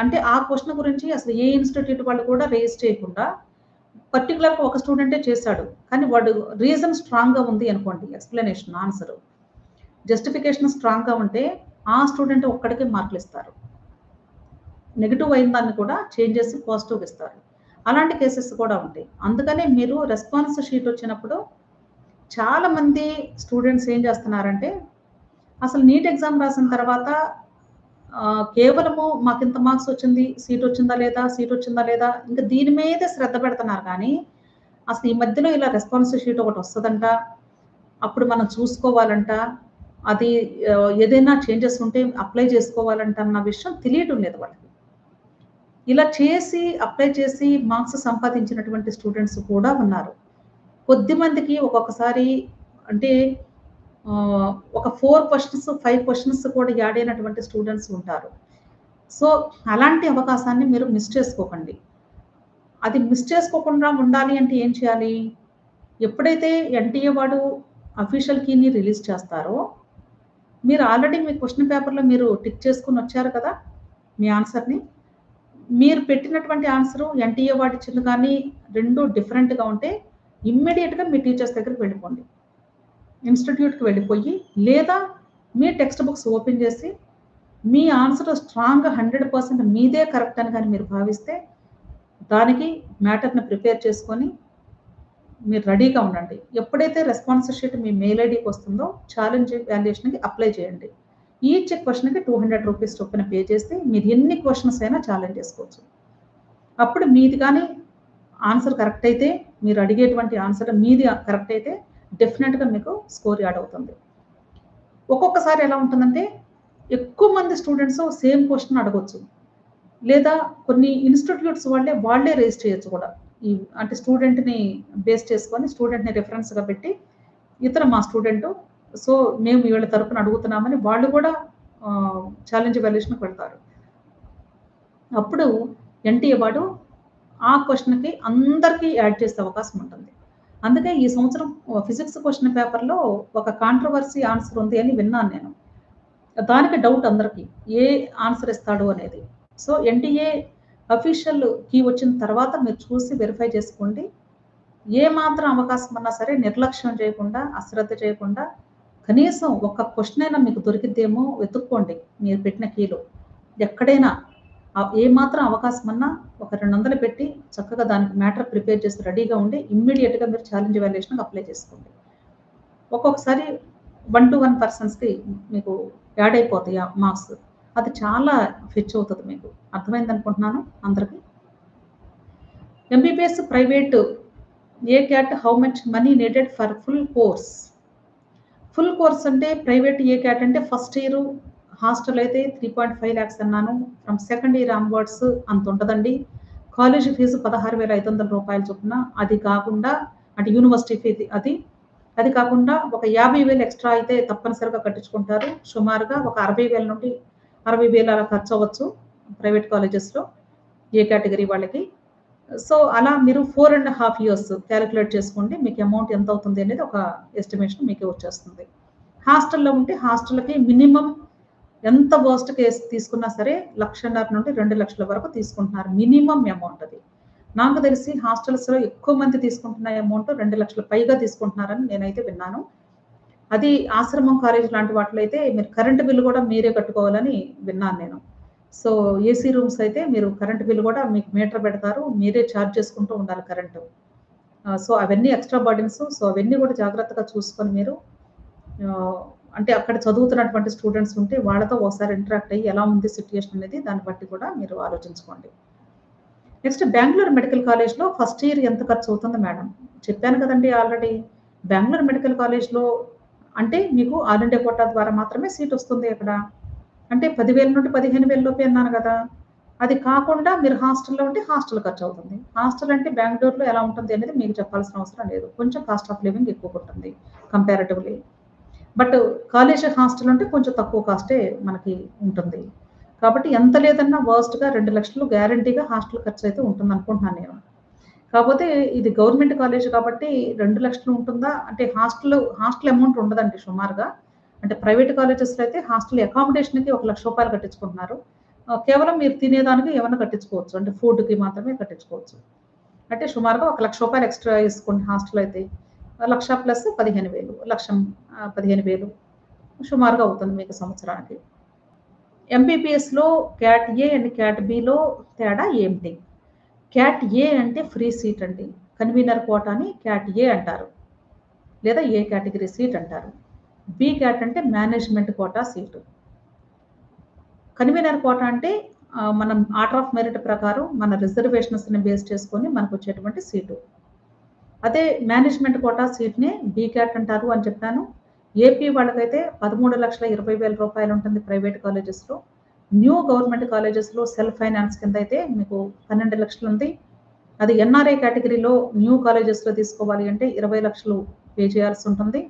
అంటే ఆ క్వెషన్ గురించి అసలు ఏ ఇన్‌స్టిట్యూట్ వాళ్ళు కూడా రైజ్ చేయకుండా పర్టిక్యులర్‌గా ఒక స్టూడెంటే చేశాడు. కానీ వాడు రీజన్ స్ట్రాంగ్‌గా ఉంది అనుకోండి, ఎక్స్‌ప్లనేషన్ ఆన్సర్. జస్టిఫికేషన్ స్ట్రాంగ్‌గా ఉంటే ఆ స్టూడెంట్ ఒక్కడికే మార్కులిస్తారు. నెగెటివ్ అయిన దాన్ని కూడా చేంజ్ చేసి పాజిటివ్‌గా ఇస్తారు. అలాంటి కేసెస్ కూడా ఉంటాయి. అందుకనే మీరు రెస్పాన్స్ షీట్ వచ్చినప్పుడు చాలామంది స్టూడెంట్స్ ఏం చేస్తున్నారంటే, అసలు నీట్ ఎగ్జామ్ రాసిన తర్వాత కేవలము మాకింత మార్క్స్ వచ్చింది, సీట్ వచ్చిందా లేదా, సీట్ వచ్చిందా లేదా, ఇంకా దీని మీదే శ్రద్ధ పెడుతున్నారు కానీ, అసలు ఈ మధ్యలో ఇలా రెస్పాన్స్ షీట్ ఒకటి వస్తదంట, అప్పుడు మనం చూసుకోవాలంట, అది ఏదైనా చేంజెస్ ఉంటే అప్లై చేసుకోవాలంట అన్న విషయం తెలియటం లేదు వాళ్ళకి. ఇలా చేసి అప్లై చేసి మార్క్స్ సంపాదించినటువంటి స్టూడెంట్స్ కూడా ఉన్నారు. కొద్దిమందికి ఒక్కొక్కసారి అంటే ఒక 4 క్వెషన్స్, 5 క్వెషన్స్ కూడా యాడ్ అయినటువంటి స్టూడెంట్స్ ఉంటారు. సో, అలాంటి అవకాశాన్ని మీరు మిస్ చేసుకోకండి. అది మిస్ చేసుకోకుండా ఉండాలి అంటే ఏం చేయాలి? ఎప్పుడైతే ఎన్‌టీఏ వాడు అఫీషియల్ కీని రిలీజ్ చేస్తారో, మీరు ఆల్రెడీ మీ క్వెషన్ పేపర్‌లో మీరు టిక్ చేసుకొనొచ్చారు కదా! మీ ఆన్సర్‌ని. మీరు పెట్టినటువంటి ఆన్సరు ఎన్‌టీఏ వాడిచ్చింది కానీ 2 డిఫరెంట్‌గా ఉంటే ఇమ్మీడియేట్‌గా మీ టీచర్స్ దగ్గరికి వెళ్ళిపోండి. ఇన్‌స్టిట్యూట్‌కి వెళ్ళిపోయి, లేదా మీ టెక్స్ట్ బుక్స్ ఓపెన్ చేసి, మీ ఆన్సర్ స్ట్రాంగ్‌గా 100% మీదే కరెక్ట్ అని గాని మీరు భావిస్తే, దానికి మ్యాటర్‌ని ప్రిపేర్ చేసుకొని మీరు రెడీగా ఉండండి. ఎప్పుడైతే రెస్పాన్స్ షీట్ మీ మెయిల్ ఐడీకి వస్తుందో ఛాలెంజ్ వాల్యుయేషన్‌కి అప్లై చేయండి. ఈచ్ క్వెషన్‌కి ₹200 చొప్పున పే చేస్తే మీరు ఎన్ని క్వెషన్స్ అయినా ఛాలెంజ్ చేసుకోవచ్చు. అప్పుడు మీది కానీ ఆన్సర్ కరెక్ట్ అయితే, మీరు అడిగేటువంటి ఆన్సర్ మీది కరెక్ట్ అయితే డెఫినిట్‌గా మీకు స్కోర్ యాడ్ అవుతుంది. ఒక్కొక్కసారి ఎలా ఉంటుందంటే ఎక్కువ మంది స్టూడెంట్స్ సేమ్ క్వెషన్ అడగొచ్చు. లేదా కొన్ని ఇన్‌స్టిట్యూట్స్ వాళ్ళే రైజ్ చేయొచ్చు కూడా. అంటే స్టూడెంట్‌ని బేస్ చేసుకొని స్టూడెంట్‌ని రిఫరెన్స్‌గా పెట్టి ఇతను మా స్టూడెంటు. సో, మేము వీళ్ళ తరపున అడుగుతున్నామని వాళ్ళు కూడా ఛాలెంజ్ వాల్యుయేషన్‌కి వెళ్తారు. అప్పుడు ఎన్‌టీఏ వాడు ఆ క్వెషన్‌కి అందరికీ యాడ్ చేసే అవకాశం ఉంటుంది. అందుకే ఈ సంవత్సరం ఫిజిక్స్ క్వెషన్ పేపర్‌లో ఒక కాంట్రోవర్సీ ఆన్సర్ ఉంది అని విన్నాను నేను. దానికి డౌట్ అందరికి. ఏ ఆన్సర్ ఇస్తాడు అనేది. సో, ఎన్‌టీఏ అఫీషియల్ కీ వచ్చిన తర్వాత మీరు చూసి వెరిఫై చేసుకోండి. ఏ మాత్రం అవకాశం ఉన్నా సరే నిర్లక్ష్యం చేయకుండా, అశ్రద్ధ చేయకుండా కనీసం ఒక్క క్వెషన్ అయినా మీకు దొరికిద్దేమో వెతుక్కోండి మీరు పెట్టిన కీలో. ఎక్కడైనా ఏ మాత్రం అవకాశం ఉన్నా ఒక 200 పెట్టి చక్కగా దానికి మ్యాటర్ ప్రిపేర్ చేసి రెడీగా ఉండి ఇమ్మీడియేట్‌గా మీరు ఛాలెంజ్ వాల్యుయేషన్‌కి అప్లై చేసుకోండి. ఒక్కొక్కసారి 1 to 1 పర్సన్స్‌కి మీకు యాడ్ అయిపోతాయి ఆ మార్క్స్. అది చాలా ఫెచ్ అవుతది మీకు. అర్థమైందనుకుంటున్నాను అందరికి. MBBS private A cat how much money needed for full course? Full course అంటే ప్రైవేట్ ఏ క్యాట్ అంటే ఫస్ట్ ఇయర్ హాస్టల్ అయితే 3.5 లాక్స్ అన్నాను. ఫ్రమ్ సెకండ్ ఇయర్ ఆన్వర్డ్స్ అంత ఉంటదండి. కాలేజ్ ఫీజు ₹16,500 చొప్పున. అది కాకుండా అంటే యూనివర్సిటీ ఫీజు అది. అది కాకుండా ఒక 50,000 ఎక్స్‌ట్రా అయితే తప్పనిసరిగా కట్టించుకుంటారు. సుమారుగా ఒక 60,000 నుండి 60,000 అలా ఖర్చవ్వచ్చు ప్రైవేట్ కాలేజెస్‌లో ఏ కేటగిరీ వాళ్ళకి. సో, అలా మీరు 4½ ఇయర్స్ కాలిక్యులేట్ చేసుకోండి. మీకు అమౌంట్ ఎంత అవుతుంది అనేది ఒక ఎస్టిమేషన్ మీకే వచ్చేస్తుంది. హాస్టల్‌లో ఉంటే హాస్టల్‌కి మినిమమ్ ఎంత వర్స్ట్ కేస్ తీసుకున్నా సరే 1,50,000 నుండి 2,00,000 వరకు తీసుకుంటున్నారు. మినిమమ్ అమౌంట్ అది. నాకు తెలిసి హాస్టల్స్‌లో ఎక్కువ మంది తీసుకుంటున్న అమౌంట్ 2,00,000 పైగా తీసుకుంటున్నారని నేనైతే విన్నాను. అది ఆశ్రమం కాలేజ్ లాంటి వాటిలో అయితే మీరు కరెంట్ బిల్ కూడా మీరే కట్టుకోవాలని విన్నాను నేను. సో, ఏసీ రూమ్స్ అయితే మీరు కరెంట్ బిల్ కూడా మీకు మీటర్ పెడతారు. మీరే చార్జ్ చేసుకుంటూ ఉండాలి కరెంటు. సో, అవన్నీ ఎక్స్‌ట్రా బర్డెన్స్. సో, అవన్నీ కూడా జాగ్రత్తగా చూసుకొని మీరు అంటే అక్కడ చదువుతున్నటువంటి స్టూడెంట్స్ ఉంటే వాళ్ళతో ఒకసారి ఇంటరాక్ట్ అయ్యి ఎలా ఉంది సిట్యుయేషన్ అనేది దాన్ని బట్టి కూడా మీరు ఆలోచించుకోండి. నెక్స్ట్ బెంగుళూరు మెడికల్ కాలేజ్‌లో ఫస్ట్ ఇయర్ ఎంత ఖర్చు అవుతుంది మేడం? చెప్పాను కదండీ ఆల్రెడీ. బెంగుళూరు మెడికల్ కాలేజ్‌లో అంటే మీకు ఆల్ ఇండియా కోటా ద్వారా మాత్రమే సీట్ వస్తుంది అక్కడ. అంటే 10,000 నుండి 15,000 లోపే అన్నాను గదా! అది కాకుండా మీరు హాస్టల్‌లో ఉంటే హాస్టల్ ఖర్చవుతుంది. హాస్టల్ అంటే బెంగుళూరులో ఎలా ఉంటుంది అనేది మీకు చెప్పాల్సిన అవసరం లేదు. కొంచెం కాస్ట్ ఆఫ్ లివింగ్ ఎక్కువగుంటుంది కంపారిటివ్‌లీ. బట్ కాలేజ్ హాస్టల్ అంటే కొంచెం తక్కువ కాస్టే మనకి ఉంటుంది. కాబట్టి ఎంత లేదన్నా వర్స్ట్‌గా 2,00,000 గ్యారంటీగా హాస్టల్ ఖర్చయితే ఉంటుందనుకుంటున్నాను నేను. కాపోతే ఇది గవర్నమెంట్ కాలేజ్ కాబట్టి 2,00,000 ఉంటుందా? అంటే హాస్టల్ అమౌంట్ ఉండదండి సుమారుగా. అంటే ప్రైవేట్ కాలేజెస్‌లో అయితే హాస్టల్ అకామిడేషన్‌కి ఒక ₹1,00,000 కట్టించుకుంటున్నారు. కేవలం మీరు తినేదానికి ఏమన్నా కట్టించుకోవచ్చు. అంటే ఫుడ్‌కి మాత్రమే కట్టించుకోవచ్చు. అంటే సుమారుగా ఒక ₹1,00,000 ఎక్స్‌ట్రా ఏసుకోండి హాస్టల్ అయితే. 1,00,000 ప్లస్ 15,000 15,000 సుమారుగా అవుతుంది మీకు సంవత్సరానికి. ఎంబీబీఎస్‌లో cat A and cat B తేడా ఏంటి? క్యాట్ ఏ అంటే ఫ్రీ సీట్ అండి. కన్వీనర్ కోటాని క్యాట్ ఏ అంటారు. లేదా ఏ కేటగిరీ సీట్ అంటారు. బి క్యాట్ అంటే management quota seat. Convener quota అంటే మనం ఆర్డర్ ఆఫ్ మెరిట్ ప్రకారం మన రిజర్వేషన్స్‌ని బేస్ చేసుకొని మనకొచ్చేటువంటి సీటు. అదే మేనేజ్మెంట్ కోటా సీట్‌ని బి క్యాట్ అంటారు అని చెప్పాను. ఏపీ వాళ్ళకైతే ₹13,20,000 ఉంటుంది ప్రైవేట్ కాలేజెస్‌లో. న్యూ గవర్నమెంట్ కాలేజెస్‌లో సెల్ఫ్ ఫైనాన్స్ కింద అయితే మీకు 12,00,000 ఉంది. అది ఎన్ఆర్ఐ కేటగిరీలో న్యూ కాలేజెస్‌లో తీసుకోవాలి అంటే 20,00,000 పే చేయాల్సి ఉంటుంది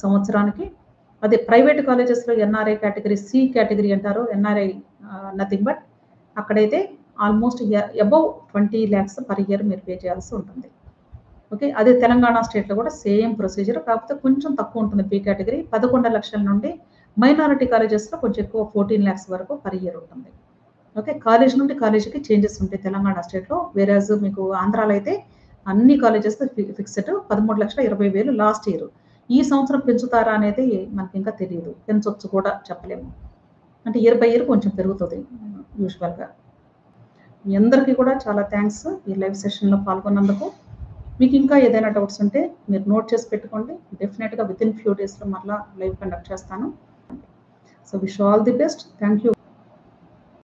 సంవత్సరానికి. అదే ప్రైవేట్ కాలేజెస్‌లో ఎన్ఆర్ఐ కేటగిరీ సి కేటగిరీ అంటారు. ఎన్ఆర్ఐ నథింగ్ బట్ అక్కడైతే almost above 20 lakhs per year మీరు పే చేయాల్సి ఉంటుంది. ఓకే. అదే తెలంగాణ స్టేట్‌లో కూడా సేమ్ ప్రొసీజర్. కాకపోతే కొంచెం తక్కువ ఉంటుంది బి కేటగిరీ. 11,00,000 నుండి మైనారిటీ కాలేజెస్‌లో కొంచెం ఎక్కువ 14 లాక్స్ వరకు పర్ ఇయర్ ఉంటుంది. ఓకే. కాలేజ్ నుండి కాలేజ్‌కి చేంజెస్ ఉంటాయి తెలంగాణ స్టేట్‌లో. వేరాజ్ మీకు ఆంధ్రాలో అయితే అన్ని కాలేజెస్ ఫిక్స్డ్ 13,20,000 లాస్ట్ ఇయర్. ఈ సంవత్సరం పెంచుతారా అనేది మనకింకా తెలీదు. పెంచొచ్చు కూడా చెప్పలేము. అంటే ఇయర్ బై ఇయర్ కొంచెం పెరుగుతది యూజువల్‌గా. మీ అందరికీ కూడా చాలా థ్యాంక్స్ ఈ లైవ్ సెషన్లో పాల్గొన్నందుకు. మీకు ఇంకా ఏదైనా డౌట్స్ ఉంటే మీరు నోట్ చేసి పెట్టుకోండి. డెఫినెట్గా విత్ ఇన్ ఫ్యూ డేస్లో మరలా లైవ్ కండక్ట్ చేస్తాను. So wish all the best. Thank you.